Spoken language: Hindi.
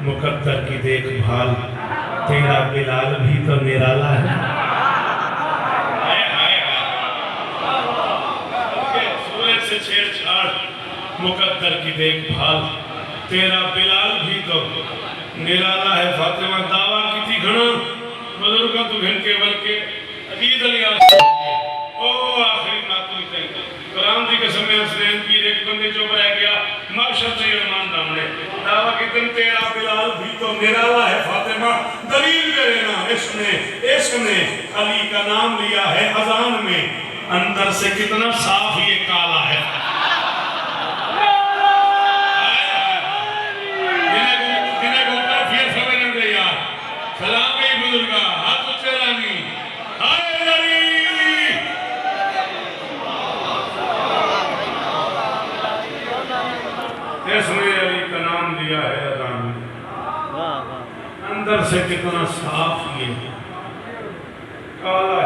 मुकद्दर की देखभाल, तेरा बिलाल भी तो निराला है। सूरज से छेड़छाड़, मुकद्दर की देखभाल, तेरा बिलाल भी तो निराला है। फातिमा दावा की थी घना बुजुर्ग तू घन के बल के अजीज अली ओ आखिरी मातू थे कुरान दी कसम है हसनैन पीर एक बंदे जो रह गया माशर से ईमान दामने दावा की दिन तेरा बिलाल भी तो निराला है। फातिमा दलील करे ना, इसने अली का नाम लिया है अजान में, अंदर से कितना साफ ये काला है। इसने अली का नाम दिया है अजान में, अंदर से कितना साफ ये काला